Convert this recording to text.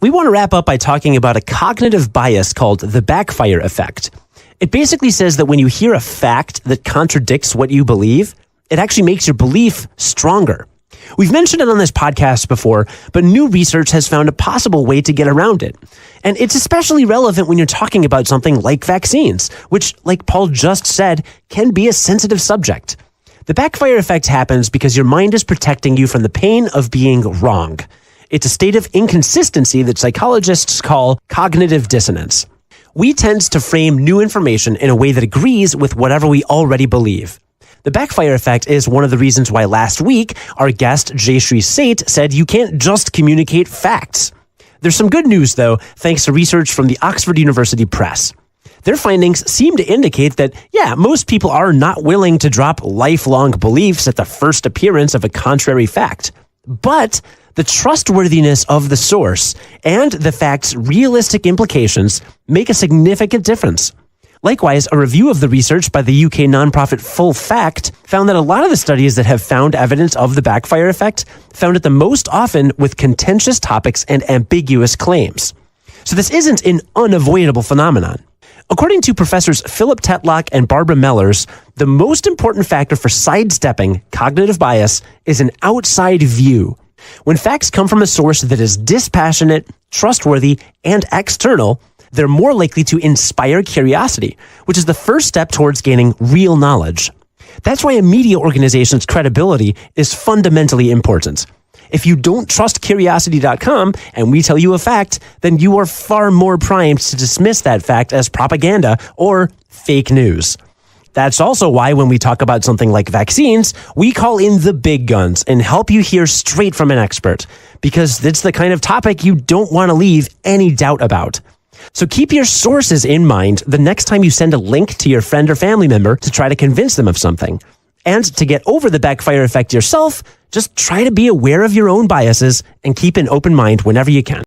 we want to wrap up by talking about a cognitive bias called the backfire effect. It basically says that when you hear a fact that contradicts what you believe, it actually makes your belief stronger. We've mentioned it on this podcast before, but new research has found a possible way to get around it. And it's especially relevant when you're talking about something like vaccines, which, like Paul just said, can be a sensitive subject. The backfire effect happens because your mind is protecting you from the pain of being wrong. It's a state of inconsistency that psychologists call cognitive dissonance. We tend to frame new information in a way that agrees with whatever we already believe. The backfire effect is one of the reasons why last week our guest Jayshree Seth said you can't just communicate facts. There's some good news though, thanks to research from the Oxford University Press. Their findings seem to indicate that, most people are not willing to drop lifelong beliefs at the first appearance of a contrary fact. But the trustworthiness of the source and the fact's realistic implications make a significant difference. Likewise, a review of the research by the UK nonprofit Full Fact found that a lot of the studies that have found evidence of the backfire effect found it the most often with contentious topics and ambiguous claims. So this isn't an unavoidable phenomenon. According to professors Philip Tetlock and Barbara Mellers, the most important factor for sidestepping cognitive bias is an outside view. When facts come from a source that is dispassionate, trustworthy, and external, they're more likely to inspire curiosity, which is the first step towards gaining real knowledge. That's why a media organization's credibility is fundamentally important. If you don't trust Curiosity.com and we tell you a fact, then you are far more primed to dismiss that fact as propaganda or fake news. That's also why when we talk about something like vaccines, we call in the big guns and help you hear straight from an expert, because it's the kind of topic you don't want to leave any doubt about. So keep your sources in mind the next time you send a link to your friend or family member to try to convince them of something. And to get over the backfire effect yourself, just try to be aware of your own biases and keep an open mind whenever you can.